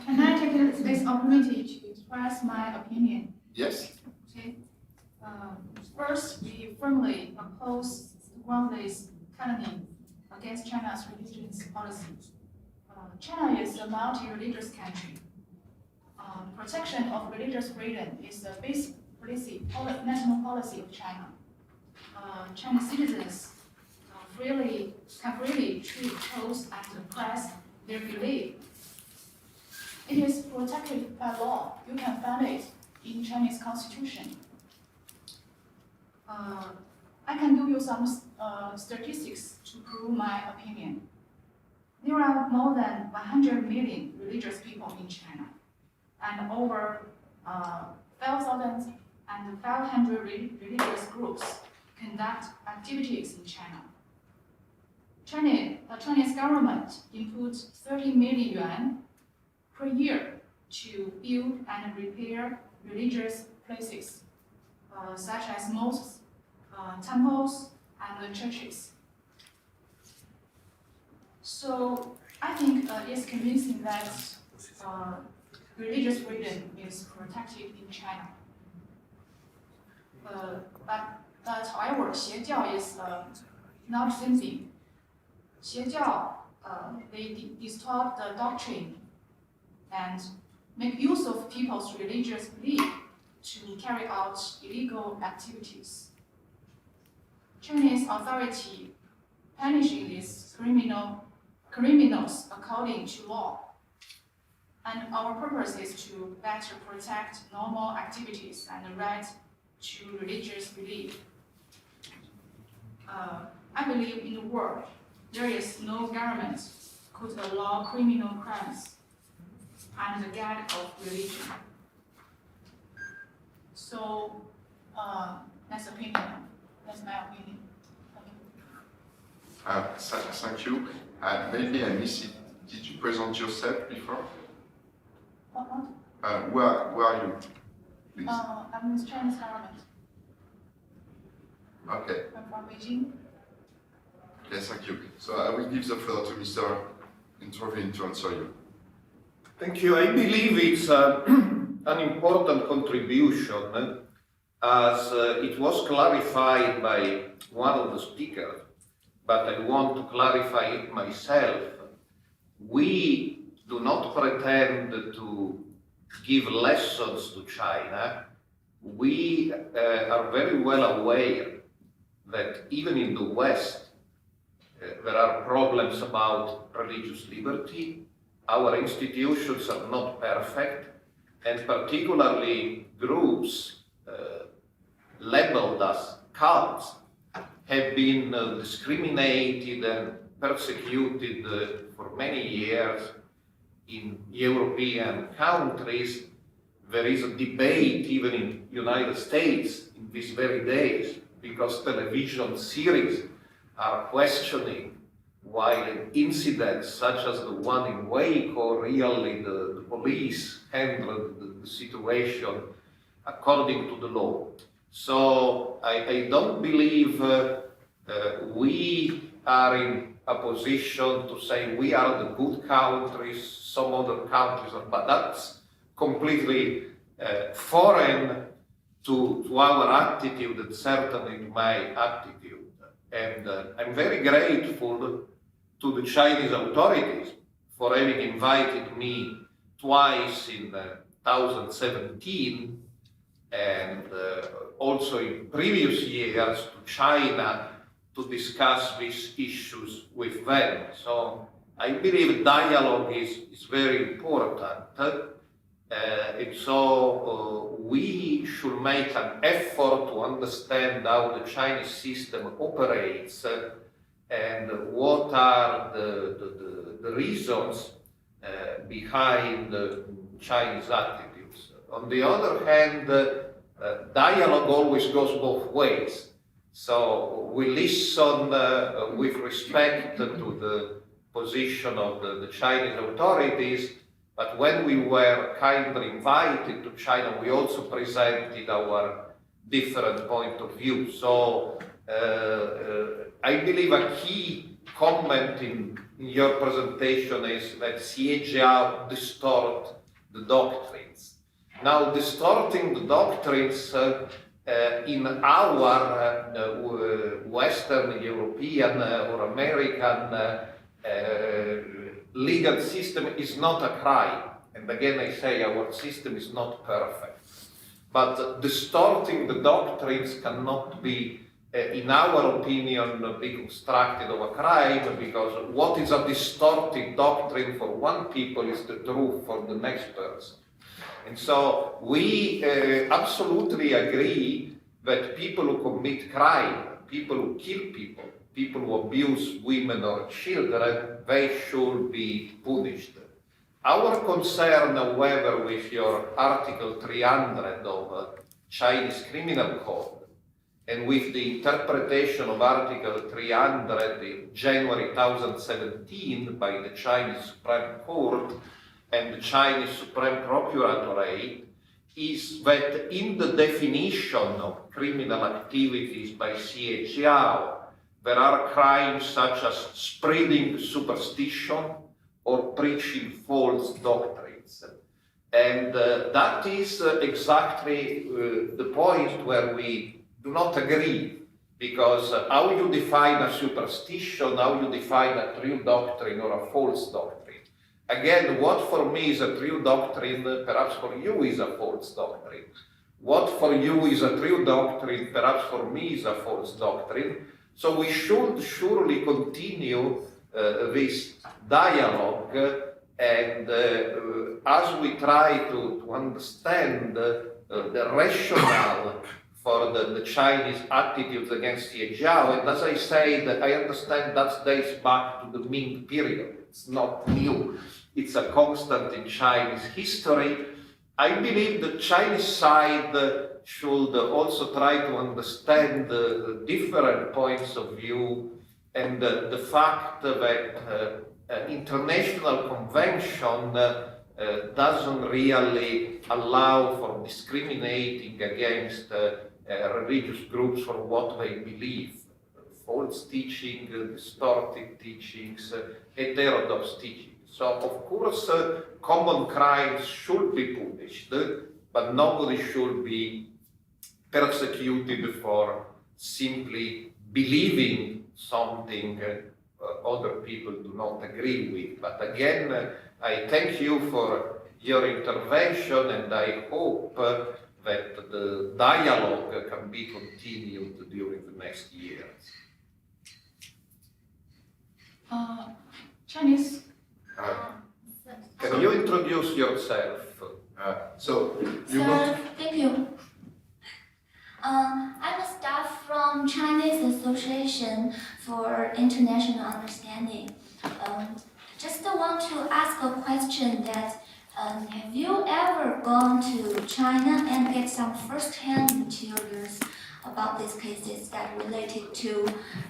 Can I take this opportunity to express my opinion? Yes. Okay. First, we firmly oppose groundless campaign against China's religious policy. China is a multi-religious country. Protection of religious freedom is the basic national policy of China. Chinese citizens can freely choose and oppress their belief. It is protected by law. You can find it in Chinese constitution. I can give you some statistics to prove my opinion. There are more than 100 million religious people in China, and over 5,500 religious groups conduct activities in China. The Chinese government inputs 30 million yuan per year to build and repair religious places, such as mosques, temples, and churches. So I think it's convincing that religious freedom is protected in China. But however, 邪教 is not the same thing. 邪教, they distort the doctrine and make use of people's religious belief to carry out illegal activities. Chinese authority punishing these criminals according to law. And our purpose is to better protect normal activities and the right to religious belief. I believe in the world there is no government could allow criminal crimes and the guide of religion. So that's my opinion. Thank you. Maybe I missed it. Did you present yourself before? What? Where are you? Please. I'm with Chinese government. Okay. I'm from Beijing. Yes, thank you. So I will give the floor to Mr. Intervene to answer you. Thank you. I believe it's an important contribution as it was clarified by one of the speakers, but I want to clarify it myself. We do not pretend to give lessons to China. We are very well aware that even in the West, there are problems about religious liberty. Our institutions are not perfect, and particularly groups labeled as cults have been discriminated and persecuted for many years in European countries. There is a debate even in the United States in these very days because television series are questioning why incidents such as the one in Waco, really the police handled the situation according to the law. So I don't believe we are in a position to say we are the good countries, some other countries are, but that's completely foreign to our attitude and certainly to my attitude. And I'm very grateful to the Chinese authorities for having invited me twice in 2017 and also in previous years to China to discuss these issues with them. So I believe dialogue is very important. And so we should make an effort to understand how the Chinese system operates and what are the reasons behind Chinese attitudes. On the other hand, dialogue always goes both ways. So we listen with respect to the position of the Chinese authorities, but when we were kindly invited to China, we also presented our different point of view. So I believe a key comment in your presentation is that Xie Jiao distort the doctrines. Now, distorting the doctrines in our Western European or American legal system is not a crime. And again, I say our system is not perfect. But distorting the doctrines cannot be, in our opinion, be constructed of a crime, because what is a distorted doctrine for one people is the truth for the next person. And so we absolutely agree that people who commit crime, people who kill people, people who abuse women or children, they should be punished. Our concern, however, with your Article 300 of Chinese Criminal Code and with the interpretation of Article 300 in January 2017 by the Chinese Supreme Court and the Chinese Supreme Procuratorate, is that in the definition of criminal activities by Xie Jiao, there are crimes such as spreading superstition or preaching false doctrines. And that is exactly the point where we do not agree, because how you define a superstition, how you define a true doctrine or a false doctrine. Again, what for me is a true doctrine, perhaps for you is a false doctrine. What for you is a true doctrine, perhaps for me is a false doctrine. So we should surely continue this dialogue, and as we try to understand the rationale for the Chinese attitudes against Xie Jiao, and as I say, that I understand that dates back to the Ming period. It's not new. It's a constant in Chinese history. I believe the Chinese side should also try to understand the different points of view and the fact that international convention doesn't really allow for discriminating against religious groups for what they believe. False teaching, distorted teachings, heterodox teaching. So, of course, common crimes should be punished, but nobody should be persecuted for simply believing something other people do not agree with. But again, I thank you for your intervention, and I hope that the dialogue can be continued during the next years. Chinese. Can you introduce yourself? Thank you. I'm a staff from Chinese Association for International Understanding. Just want to ask a question that have you ever gone to China and get some first-hand materials about these cases that related to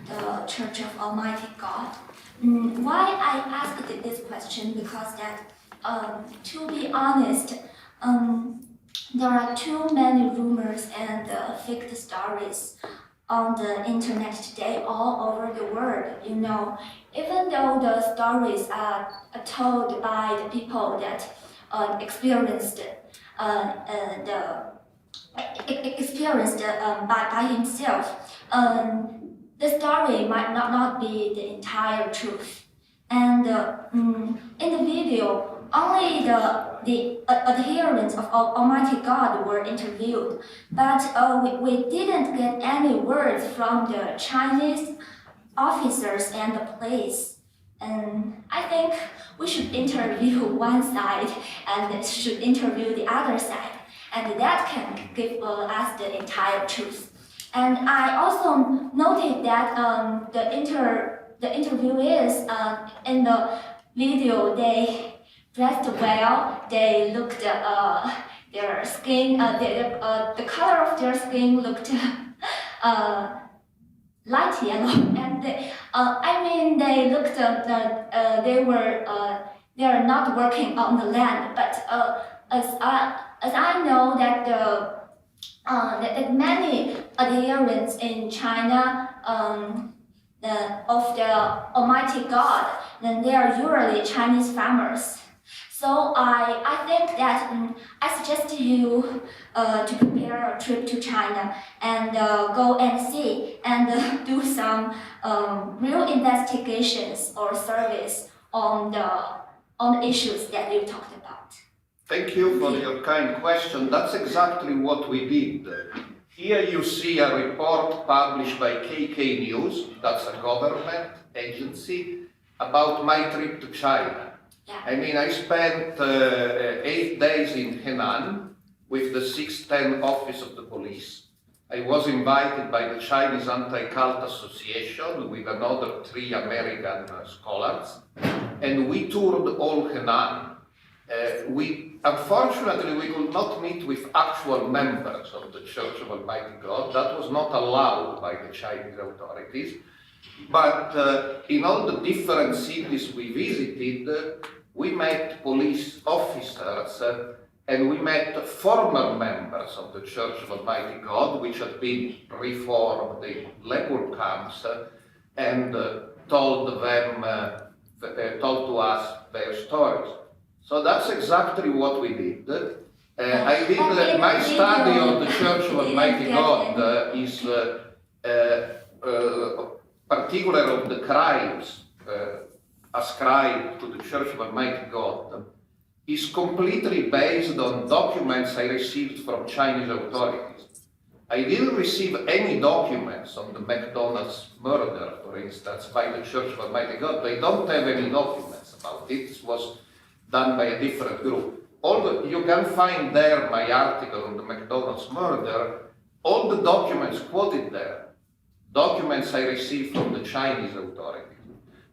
the Church of Almighty God? Why I asked this question, because that, to be honest, there are too many rumors and fake stories on the internet today all over the world. You know, even though the stories are told by the people that experienced by himself, the story might not be the entire truth. And in the video, only the the adherents of Almighty God were interviewed, but we didn't get any words from the Chinese officers and the police. And I think we should interview one side and should interview the other side, and that can give us the entire truth. And I also noted that the interviewees in the video, they dressed well, they looked, their skin, the color of their skin looked light yellow, and they looked, they are not working on the land, but as I know that that many adherents in China of the Almighty God, then they are usually Chinese farmers. So I think that I suggest you to prepare a trip to China and go and see and do some real investigations or surveys on the issues that you talked about. Thank you for your kind question. That's exactly what we did. Here you see a report published by KK News, that's a government agency, about my trip to China. Yeah. I mean, I spent 8 days in Henan with the 610 office of the police. I was invited by the Chinese Anti-Cult Association with another 3 American scholars, and we toured all Henan. Unfortunately, we could not meet with actual members of the Church of Almighty God. That was not allowed by the Chinese authorities. But in all the different cities we visited, we met police officers and we met former members of the Church of Almighty God, which had been reformed in labor camps, and told to us their stories. So that's exactly what we did. I did my study on the Church of Almighty God is particular of the crimes ascribed to the Church of Almighty God is completely based on documents I received from Chinese authorities. I didn't receive any documents on the McDonald's murder, for instance, by the Church of Almighty God. They don't have any documents about it. It was done by a different group. You can find there my article on the McDonald's murder, all the documents quoted there, documents I received from the Chinese authorities.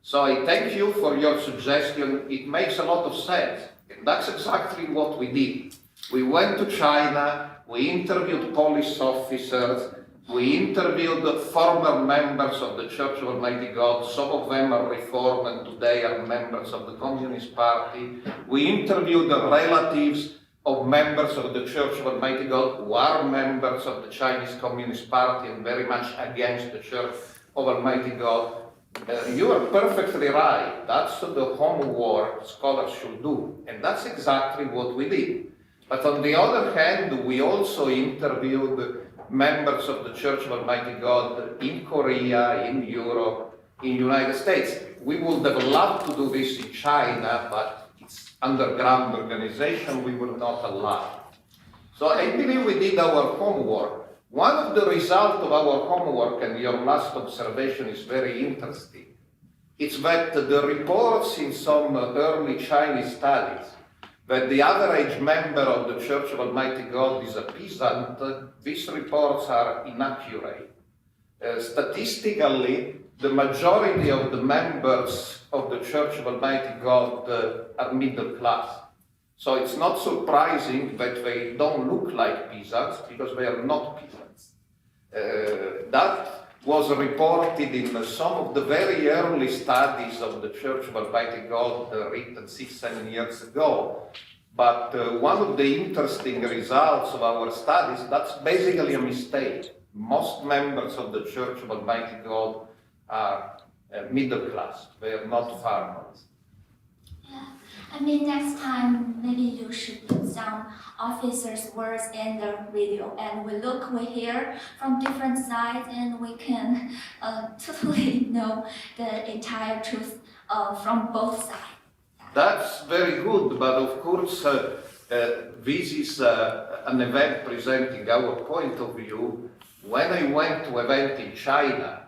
So I thank you for your suggestion. It makes a lot of sense. And that's exactly what we did. We went to China, we interviewed police officers, we interviewed the former members of the Church of Almighty God. Some of them are reformed and today are members of the Communist Party. We interviewed the relatives of members of the Church of Almighty God who are members of the Chinese Communist Party and very much against the Church of Almighty God. You are perfectly right. That's the homework scholars should do. And that's exactly what we did. But on the other hand, we also interviewed members of the Church of Almighty God in Korea, in Europe, in the United States. We would have loved to do this in China, but it's underground organization, we will not allow. So I believe we did our homework. One of the results of our homework, and your last observation is very interesting, it's that the reports in some early Chinese studies that the average member of the Church of Almighty God is a peasant, these reports are inaccurate. Statistically, the majority of the members of the Church of Almighty God are middle class. So it's not surprising that they don't look like peasants, because they are not peasants. That was reported in some of the very early studies of the Church of Almighty God written 6-7 years ago. But one of the interesting results of our studies, that's basically a mistake. Most members of the Church of Almighty God are middle class. They are not farmers. Yeah. I mean, next time, maybe you should put some officers' words in the video, and we hear from different sides, and we can totally know the entire truth from both sides. Yeah. That's very good, but of course this is an event presenting our point of view. When I went to an event in China,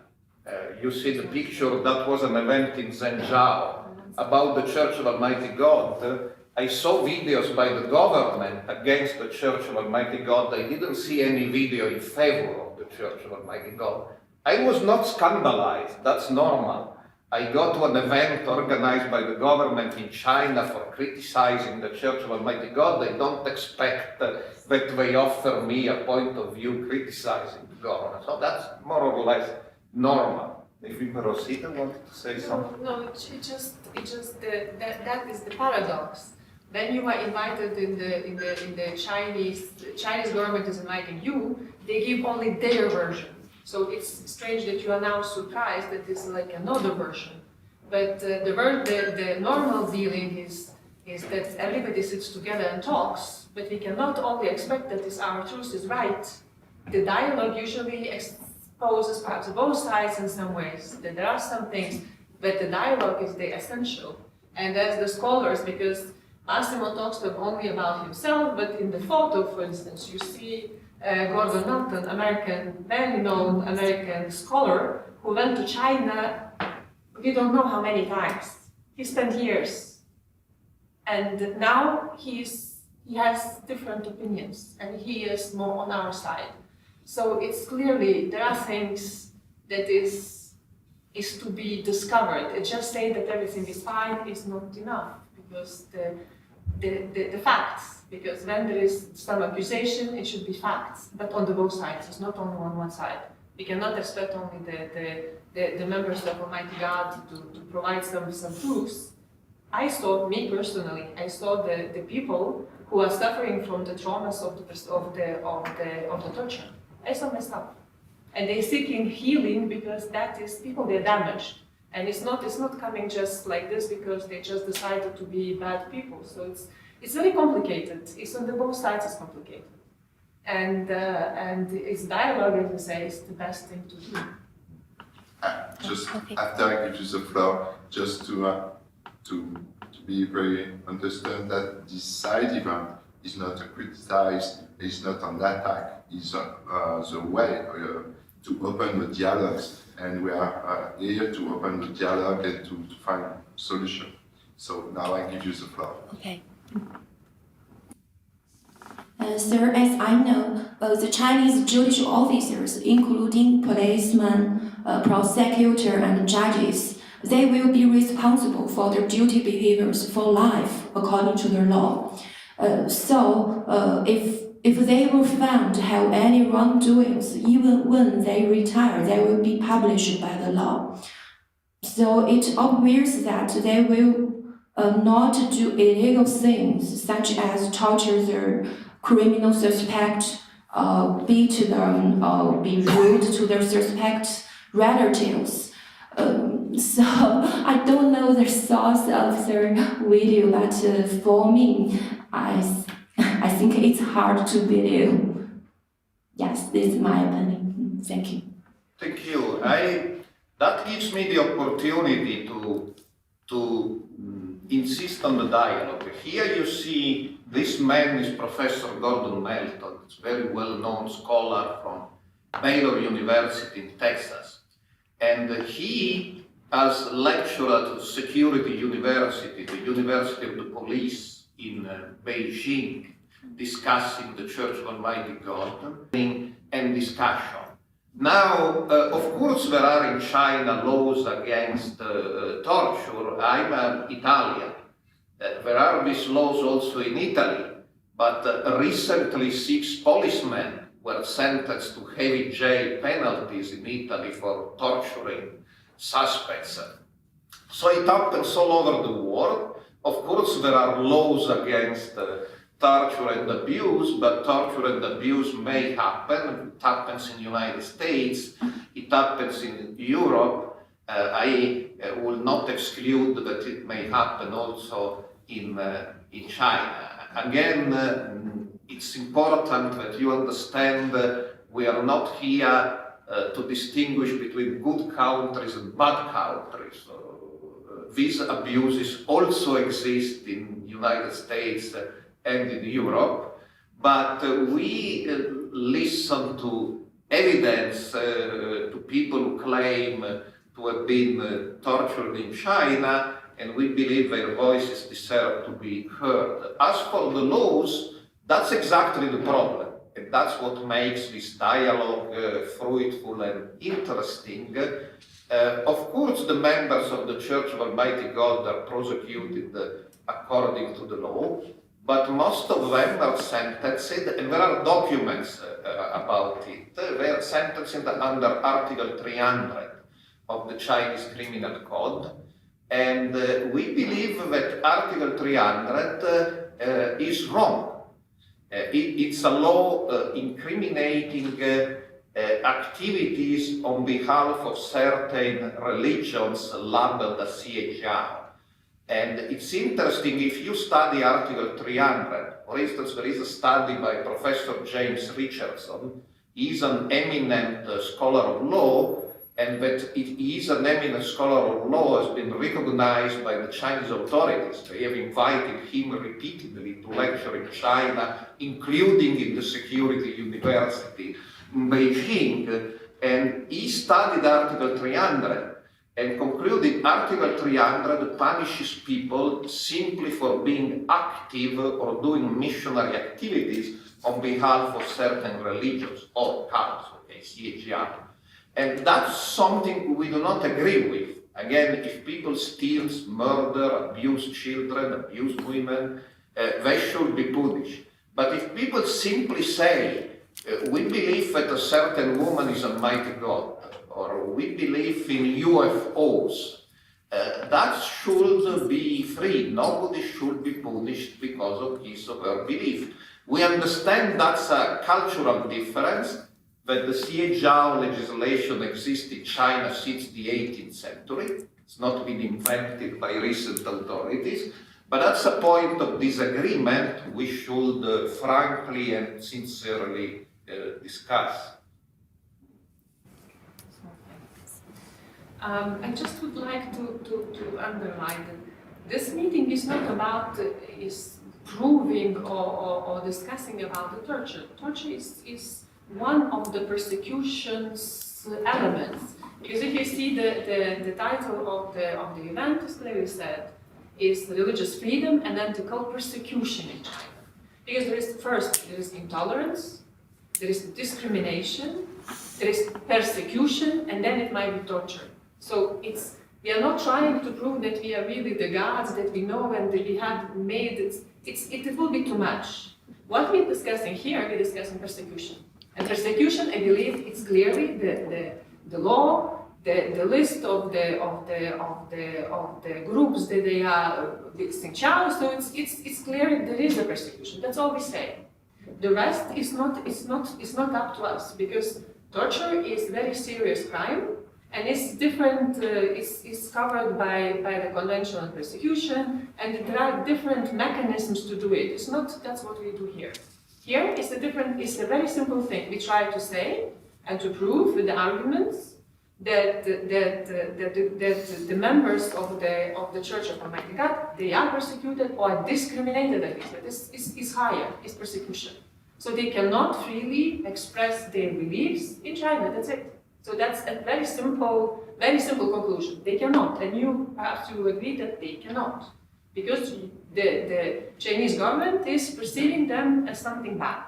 you see the picture, that was an event in Zhengzhou about the Church of Almighty God. I saw videos by the government against the Church of Almighty God. I didn't see any video in favor of the Church of Almighty God. I was not scandalized, that's normal. I go to an event organized by the government in China for criticizing the Church of Almighty God. I don't expect that they offer me a point of view criticizing the government. So that's more or less normal. If Rosita wanted to say something. No, it just that is the paradox. Then you are invited in the Chinese government is inviting you. They give only their version. So it's strange that you are now surprised that it's like another version. But the normal dealing is that everybody sits together and talks. But we cannot only expect that our truth is right. The dialogue usually exposes perhaps both sides in some ways. That there are some things, but the dialogue is the essential. And as the scholars, because Massimo talks only about himself, but in the photo, for instance, you see Gordon Norton, very known American scholar, who went to China, we don't know how many times. He spent years. And now he has different opinions, and he is more on our side. So it's clearly, there are things that is to be discovered. Just saying that everything is fine is not enough, because the facts, because when there is some accusation, it should be facts, but on the both sides, it's not only on one side. We cannot expect only the members of Almighty God to provide some proofs. I saw, me personally, I saw the people who are suffering from the traumas of the torture. I saw myself. And they're seeking healing because that is, people, they're damaged. And it's not coming just like this because they just decided to be bad people. So it's very complicated. It's on the both sides is complicated. And it's dialogue, as I say, is the best thing to do. Just after I give you the floor, just to be very understand that this side event is not a criticize, it's not an attack, it's the way to open the dialogues, and we are here to open the dialogue and to find solution. So now I give you the floor. Okay. Sir, as I know, the Chinese judicial officers, including policemen, prosecutor, and judges, they will be responsible for their duty behaviors for life according to the law. If they were found to have any wrongdoings, even when they retire, they will be punished by the law. So it obvious that they will not do illegal things such as torture their criminal suspect, beat them, or be rude to their suspect relatives. So I don't know the source of their video, but for me, I think it's hard to believe. Yes, this is my opinion. Thank you. Thank you. That gives me the opportunity to insist on the dialogue. Here you see this man is Professor Gordon Melton, a very well-known scholar from Baylor University in Texas. And he, as lecturer to Security University, the University of the Police in Beijing, discussing the Church of Almighty God and discussion. Now, of course, there are in China laws against torture. I'm an Italian. There are these laws also in Italy, but recently 6 policemen were sentenced to heavy jail penalties in Italy for torturing suspects. So it happens all over the world. Of course, there are laws against torture and abuse, but torture and abuse may happen. It happens in the United States, it happens in Europe. I will not exclude that it may happen also in China. Again, it's important that you understand we are not here to distinguish between good countries and bad countries. these abuses also exist in United States and in Europe, but we listen to evidence to people who claim to have been tortured in China, and we believe their voices deserve to be heard. As for the laws, that's exactly the problem, and that's what makes this dialogue fruitful and interesting. Of course, the members of the Church of Almighty God are prosecuted according to the law, but most of them are sentenced, and there are documents about it. They are sentenced under Article 300 of the Chinese Criminal Code, and we believe that Article 300 is wrong. It's a law incriminating activities on behalf of certain religions labeled as CHR. And it's interesting, if you study Article 300, for instance, there is a study by Professor James Richardson. He's an eminent scholar of law, and that he is an eminent scholar of law has been recognized by the Chinese authorities. They have invited him repeatedly to lecture in China, including in the Security University in Beijing, and he studied Article 300 and concluded Article 300 punishes people simply for being active or doing missionary activities on behalf of certain religions or cults, okay, CHR. And that's something we do not agree with. Again, if people steal, murder, abuse children, abuse women, they should be punished. But if people simply say, we believe that a certain woman is a mighty God, or we believe in UFOs, that should be free. Nobody should be punished because of his or her belief. We understand that's a cultural difference, that the CHR legislation exists in China since the 18th century. It's not been invented by recent authorities, but that's a point of disagreement we should frankly and sincerely discuss. I just would like to underline that this meeting is not about is proving or discussing about the torture. Torture is one of the persecution's elements. Because if you see the title of the event is clearly said, is religious freedom and ethical persecution in China. Because there is intolerance, there is discrimination, there is persecution, and then it might be torture. So we are not trying to prove that we are really the gods, that we know and that we have made it. It will be too much. What we're discussing here, we're discussing persecution. And persecution, I believe, it's clearly the law, the list of the groups that they are Xinjiang. So it's clear there is a persecution. That's all we say. The rest is not up to us, because torture is a very serious crime, and it's different. It's covered by the Convention on Persecution, and there are different mechanisms to do it. It's not that's what we do here. Here it's a very simple thing. We try to say and to prove with the arguments that the members of the Church of Almighty God, they are persecuted or discriminated against. This is higher, is persecution. So they cannot freely express their beliefs in China. That's it. So that's a very simple conclusion. They cannot, and you have to agree that they cannot, because the Chinese government is perceiving them as something bad.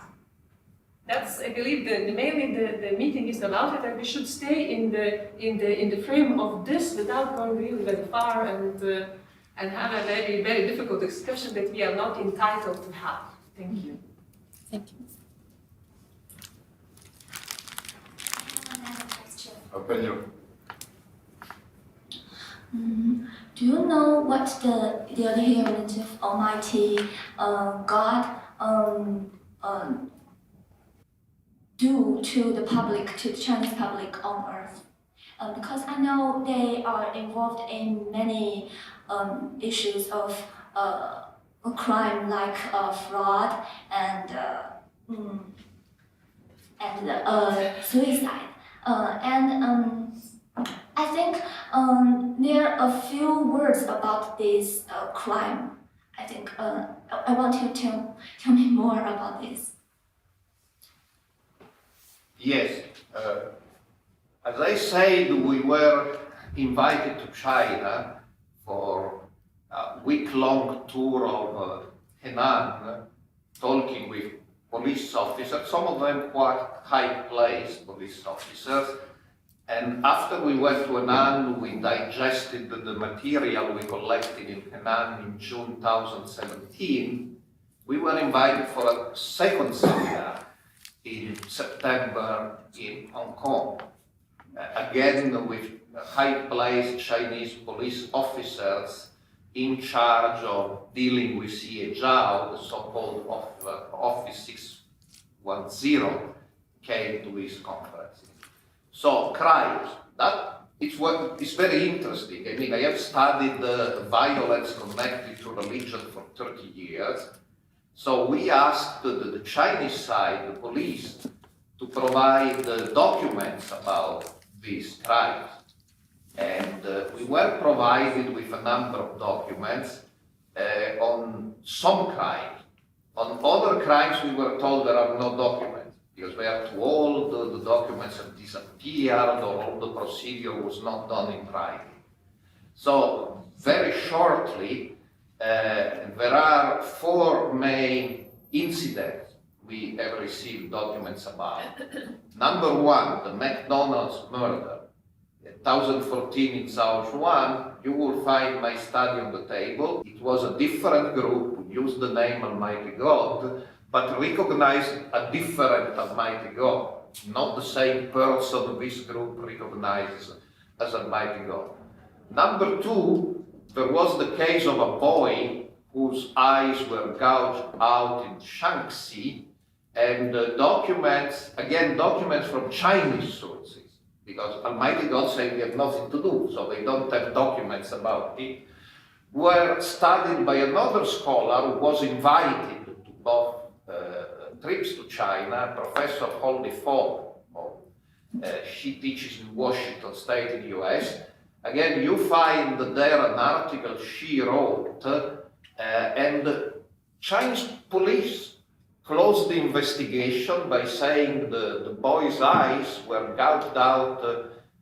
That's, I believe, mainly the meeting is about it, that we should stay in the frame of this without going really very far and have a very, very difficult discussion that we are not entitled to have. Thank you. Thank you. Open you. Do you know what the adherents of Almighty God do to the public, to the Chinese public on earth? Because I know they are involved in many issues of a crime like fraud and suicide. I think there are a few words about this crime. I think I want you to tell me more about this. Yes, as I said, we were invited to China for a week-long tour of Henan, talking with police officers, some of them quite high-placed police officers. And after we went to Henan, we digested the material we collected in Henan in June 2017. We were invited for a second seminar in September in Hong Kong, again with high-placed Chinese police officers in charge of dealing with Xie Zhao, the so-called Office 610, came to his conference. So, crimes, it's very interesting. I mean, I have studied violence connected to religion for 30 years. So we asked the Chinese side, the police, to provide documents about these crimes. And we were provided with a number of documents on some crimes. On other crimes, we were told there are no documents, because they are too old, the documents have disappeared, or all the procedure was not done in writing. So, very shortly, there are 4 main incidents we have received documents about. Number 1, the McDonald's murder. 2014 in Sichuan, you will find my study on the table. It was a different group who used the name Almighty God, but recognized a different Almighty God, not the same person this group recognizes as Almighty God. Number 2, there was the case of a boy whose eyes were gouged out in Shaanxi, and documents from Chinese sources, because Almighty God said we have nothing to do, so they don't have documents about it, were studied by another scholar who was invited to both trips to China, Professor Holly Fogg. She teaches in Washington State in the US. Again, you find there an article she wrote, and Chinese police closed the investigation by saying the boy's eyes were gouged out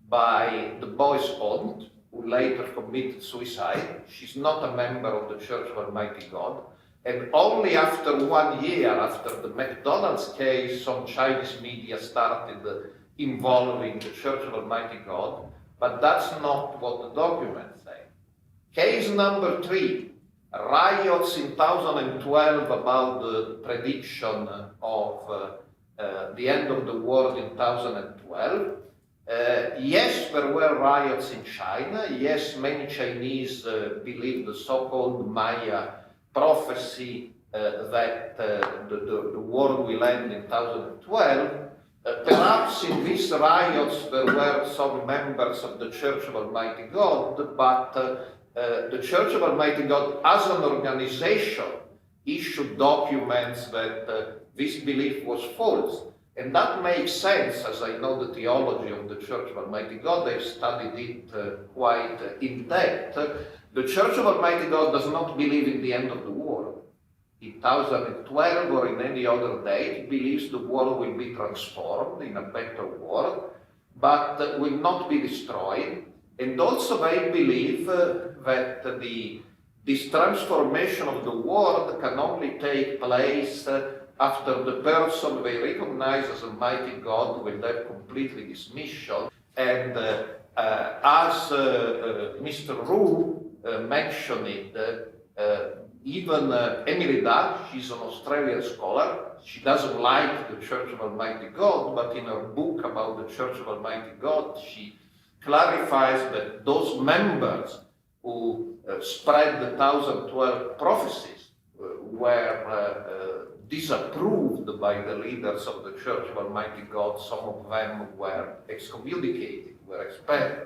by the boy's aunt, who later committed suicide. She's not a member of the Church of Almighty God. And only after 1 year, after the McDonald's case, some Chinese media started involving the Church of Almighty God. But that's not what the documents say. Case number 3, riots in 2012 about the prediction of the end of the world in 2012. Yes, there were riots in China. Yes, many Chinese believe the so-called Maya prophecy that the world will end in 2012. Perhaps in these riots there were some members of the Church of Almighty God, but the Church of Almighty God as an organization issued documents that this belief was false. And that makes sense, as I know the theology of the Church of Almighty God. I've studied it quite in depth. The Church of Almighty God does not believe in the end of the world. In 2012 or in any other date, it believes the world will be transformed in a better world, but will not be destroyed. And also they believe that this transformation of the world can only take place after the person they recognize as Almighty God will have completely dismission. And as Mr. Ru mentioned it, even Emily Dahl, she's an Australian scholar, she doesn't like the Church of Almighty God, but in her book about the Church of Almighty God, she clarifies that those members who spread the 2012 prophecies were disapproved by the leaders of the Church of Almighty God. Some of them were excommunicated, were expelled.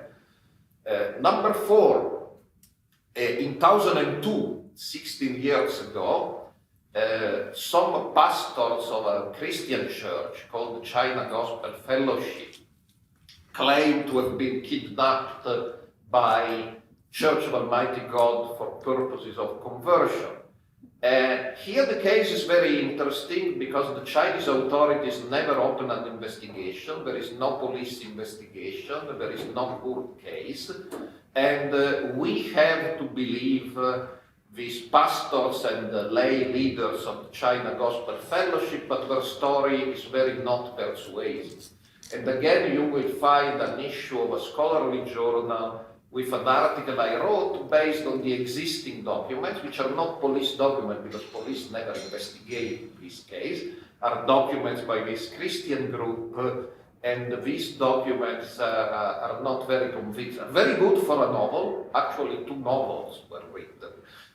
Number 4, in 2002, 16 years ago, some pastors of a Christian church called the China Gospel Fellowship claim to have been kidnapped by Church of Almighty God for purposes of conversion. Here the case is very interesting because the Chinese authorities never open an investigation, there is no police investigation, there is no court case, and we have to believe these pastors and lay leaders of the China Gospel Fellowship, but their story is very not persuasive. And again, you will find an issue of a scholarly journal with an article I wrote based on the existing documents, which are not police documents because police never investigate this case, are documents by this Christian group, and these documents are not very convincing. Very good for a novel. Actually, 2 novels were written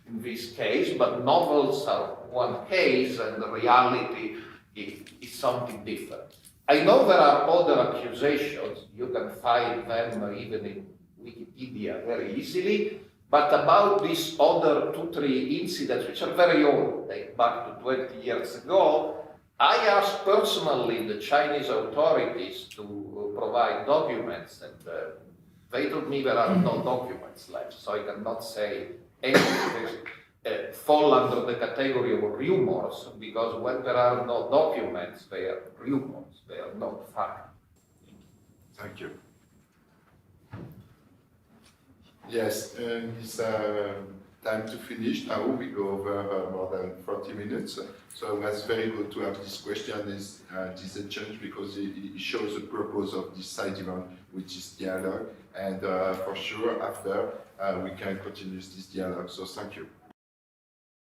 in this case, but novels are one case and the reality is something different. I know there are other accusations, you can find them even in Wikipedia very easily, but about these other 2-3 incidents, which are very old, date back to 20 years ago, I asked personally the Chinese authorities to provide documents, and they told me there are no documents left, so I cannot say anything fall under the category of rumors, because when there are no documents, they are rumors, they are not fact. Thank you. Yes, it's time to finish now. We go over more than 40 minutes. So that's very good to have this question, this exchange, because it shows the purpose of this side event, which is dialogue. And for sure, after, we can continue this dialogue. So thank you.